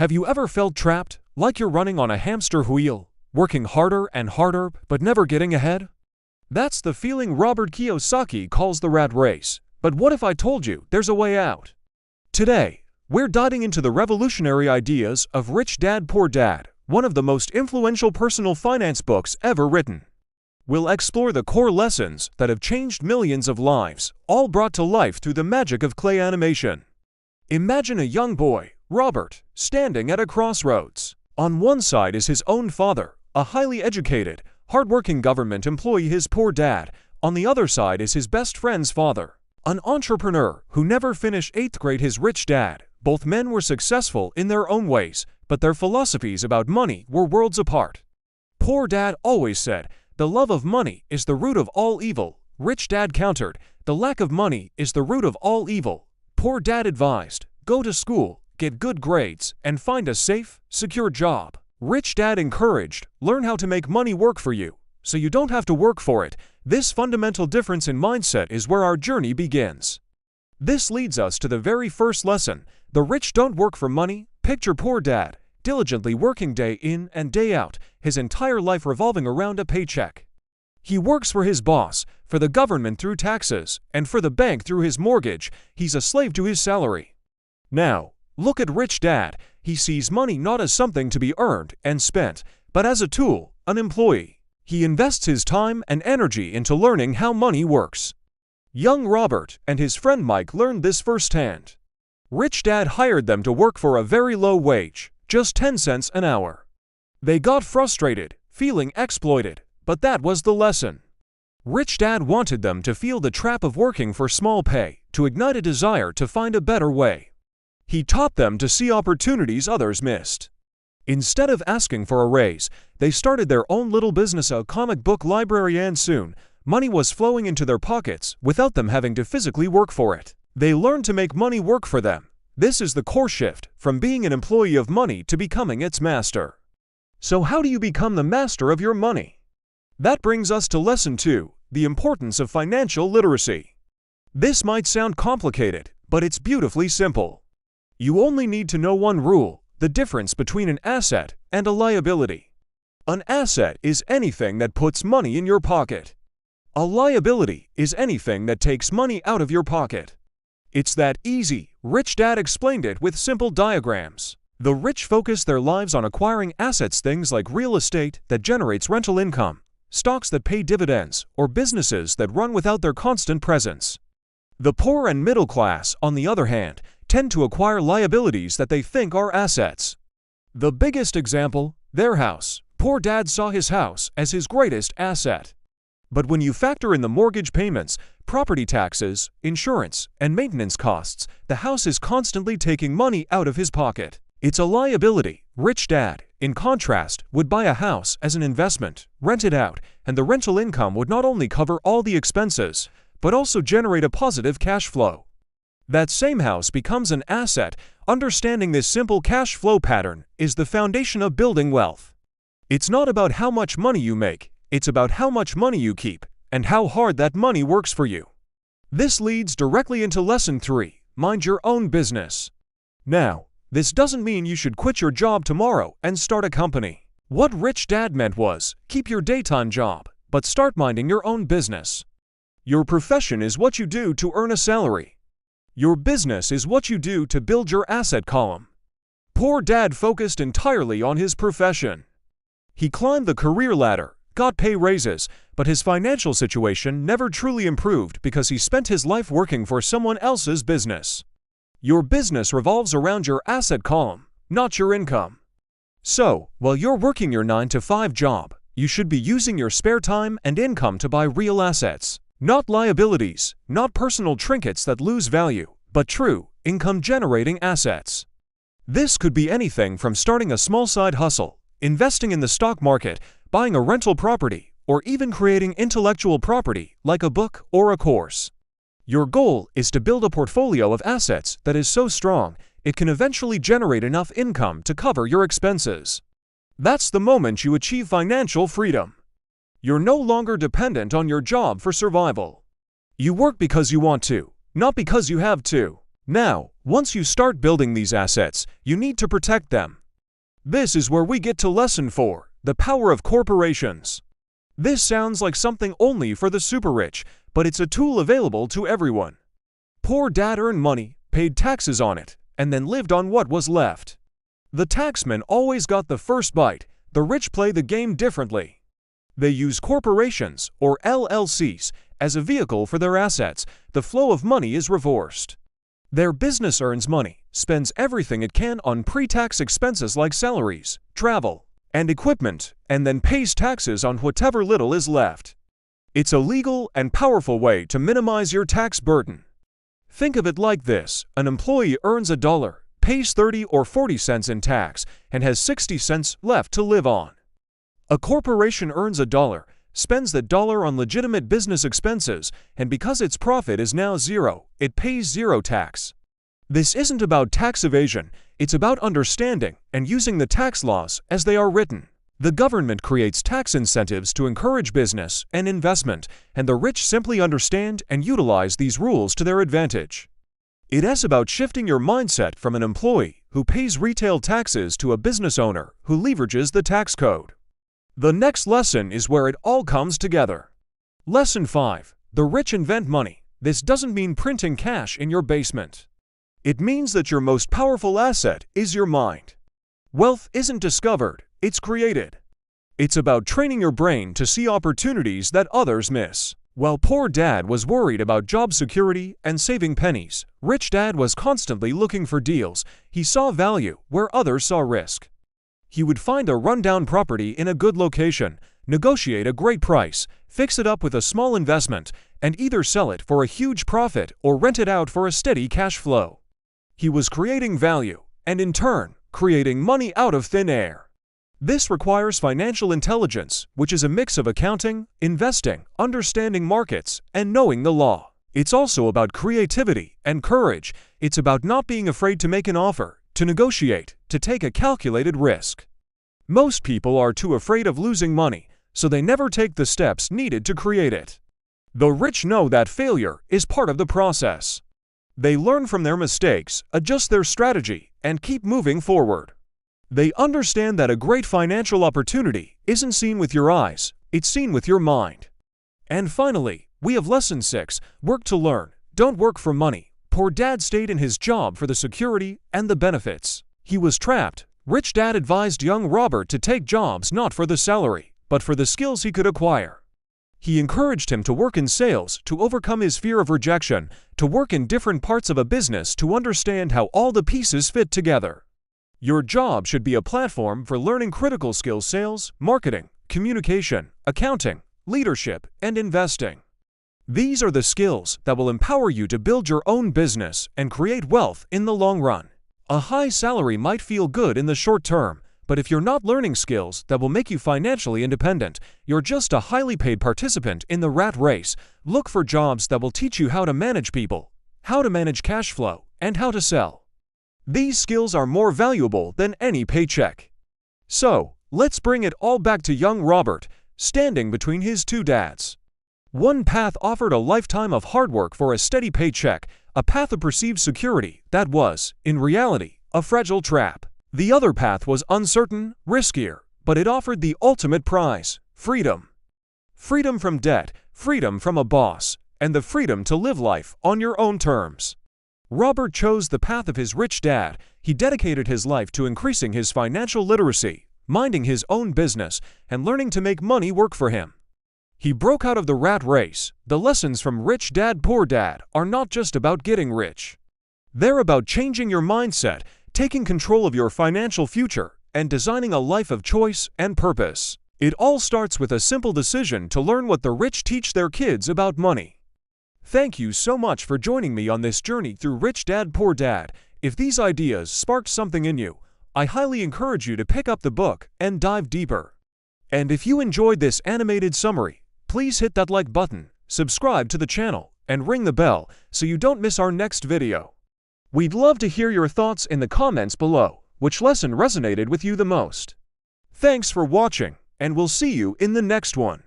Have you ever felt trapped, like you're running on a hamster wheel, working harder and harder but never getting ahead? That's the feeling Robert Kiyosaki calls the rat race. But what if I told you there's a way out? Today, we're diving into the revolutionary ideas of Rich Dad Poor Dad, one of the most influential personal finance books ever written. We'll explore the core lessons that have changed millions of lives, all brought to life through the magic of clay animation. Imagine a young boy, Robert, standing at a crossroads. On one side is his own father, a highly educated, hardworking government employee, his poor dad. On the other side is his best friend's father, an entrepreneur who never finished 8th grade, his rich dad. Both men were successful in their own ways, but their philosophies about money were worlds apart. Poor Dad always said, "The love of money is the root of all evil." Rich Dad countered, "The lack of money is the root of all evil." Poor Dad advised, "Go to school, get good grades, and find a safe, secure job." Rich Dad encouraged, "Learn how to make money work for you, so you don't have to work for it." This fundamental difference in mindset is where our journey begins. This leads us to the very first lesson. The rich don't work for money. Picture Poor Dad, diligently working day in and day out, his entire life revolving around a paycheck. He works for his boss, for the government through taxes, and for the bank through his mortgage. He's a slave to his salary. Now, look at Rich Dad. He sees money not as something to be earned and spent, but as a tool, an employee. He invests his time and energy into learning how money works. Young Robert and his friend Mike learned this firsthand. Rich Dad hired them to work for a very low wage, just 10 cents an hour. They got frustrated, feeling exploited, but that was the lesson. Rich Dad wanted them to feel the trap of working for small pay, to ignite a desire to find a better way. He taught them to see opportunities others missed. Instead of asking for a raise, they started their own little business, a comic book library, and soon, money was flowing into their pockets without them having to physically work for it. They learned to make money work for them. This is the core shift from being an employee of money to becoming its master. So how do you become the master of your money? That brings us to lesson 2, the importance of financial literacy. This might sound complicated, but it's beautifully simple. You only need to know one rule: the difference between an asset and a liability. An asset is anything that puts money in your pocket. A liability is anything that takes money out of your pocket. It's that easy. Rich Dad explained it with simple diagrams. The rich focus their lives on acquiring assets, things like real estate that generates rental income, stocks that pay dividends, or businesses that run without their constant presence. The poor and middle class, on the other hand, tend to acquire liabilities that they think are assets. The biggest example, their house. Poor Dad saw his house as his greatest asset. But when you factor in the mortgage payments, property taxes, insurance, and maintenance costs, the house is constantly taking money out of his pocket. It's a liability. Rich Dad, in contrast, would buy a house as an investment, rent it out, and the rental income would not only cover all the expenses, but also generate a positive cash flow. That same house becomes an asset. Understanding this simple cash flow pattern is the foundation of building wealth. It's not about how much money you make, it's about how much money you keep, and how hard that money works for you. This leads directly into lesson 3, mind your own business. Now, this doesn't mean you should quit your job tomorrow and start a company. What Rich Dad meant was, keep your daytime job, but start minding your own business. Your profession is what you do to earn a salary. Your business is what you do to build your asset column. Poor Dad focused entirely on his profession. He climbed the career ladder, got pay raises, but his financial situation never truly improved because he spent his life working for someone else's business. Your business revolves around your asset column, not your income. So, while you're working your 9-to-5 job, you should be using your spare time and income to buy real assets, not liabilities, not personal trinkets that lose value, but true, income-generating assets. This could be anything from starting a small side hustle, investing in the stock market, buying a rental property, or even creating intellectual property like a book or a course. Your goal is to build a portfolio of assets that is so strong it can eventually generate enough income to cover your expenses. That's the moment you achieve financial freedom. You're no longer dependent on your job for survival. You work because you want to, not because you have to. Now, once you start building these assets, you need to protect them. This is where we get to Lesson 4, the power of corporations. This sounds like something only for the super rich, but it's a tool available to everyone. Poor dad earned money, paid taxes on it, and then lived on what was left. The taxman always got the first bite. The rich play the game differently. They use corporations, or LLCs, as a vehicle for their assets. The flow of money is reversed. Their business earns money, spends everything it can on pre-tax expenses like salaries, travel, and equipment, and then pays taxes on whatever little is left. It's a legal and powerful way to minimize your tax burden. Think of it like this: an employee earns $1, pays 30 or 40 cents in tax, and has 60 cents left to live on. A corporation earns $1, spends that dollar on legitimate business expenses, and because its profit is now zero, it pays zero tax. This isn't about tax evasion, it's about understanding and using the tax laws as they are written. The government creates tax incentives to encourage business and investment, and the rich simply understand and utilize these rules to their advantage. It is about shifting your mindset from an employee who pays retail taxes to a business owner who leverages the tax code. The next lesson is where it all comes together. Lesson 5. The rich invent money. This doesn't mean printing cash in your basement. It means that your most powerful asset is your mind. Wealth isn't discovered, it's created. It's about training your brain to see opportunities that others miss. While poor dad was worried about job security and saving pennies, rich dad was constantly looking for deals. He saw value where others saw risk. He would find a rundown property in a good location, negotiate a great price, fix it up with a small investment, and either sell it for a huge profit or rent it out for a steady cash flow. He was creating value, and in turn, creating money out of thin air. This requires financial intelligence, which is a mix of accounting, investing, understanding markets, and knowing the law. It's also about creativity and courage. It's about not being afraid to make an offer, to negotiate, to take a calculated risk. Most people are too afraid of losing money, so they never take the steps needed to create it. The rich know that failure is part of the process. They learn from their mistakes, adjust their strategy, and keep moving forward. They understand that a great financial opportunity isn't seen with your eyes, it's seen with your mind. And finally, we have Lesson 6, work to learn, don't work for money. Poor dad stayed in his job for the security and the benefits. He was trapped. Rich dad advised young Robert to take jobs not for the salary, but for the skills he could acquire. He encouraged him to work in sales to overcome his fear of rejection, to work in different parts of a business to understand how all the pieces fit together. Your job should be a platform for learning critical skills: sales, marketing, communication, accounting, leadership, and investing. These are the skills that will empower you to build your own business and create wealth in the long run. A high salary might feel good in the short term, but if you're not learning skills that will make you financially independent, you're just a highly paid participant in the rat race. Look for jobs that will teach you how to manage people, how to manage cash flow, and how to sell. These skills are more valuable than any paycheck. So, let's bring it all back to young Robert, standing between his two dads. One path offered a lifetime of hard work for a steady paycheck, a path of perceived security that was, in reality, a fragile trap. The other path was uncertain, riskier, but it offered the ultimate prize: freedom. Freedom from debt, freedom from a boss, and the freedom to live life on your own terms. Robert chose the path of his rich dad. He dedicated his life to increasing his financial literacy, minding his own business, and learning to make money work for him. He broke out of the rat race. The lessons from Rich Dad Poor Dad are not just about getting rich. They're about changing your mindset, taking control of your financial future, and designing a life of choice and purpose. It all starts with a simple decision to learn what the rich teach their kids about money. Thank you so much for joining me on this journey through Rich Dad Poor Dad. If these ideas sparked something in you, I highly encourage you to pick up the book and dive deeper. And if you enjoyed this animated summary, please hit that like button, subscribe to the channel, and ring the bell so you don't miss our next video. We'd love to hear your thoughts in the comments below. Which lesson resonated with you the most? Thanks for watching, and we'll see you in the next one.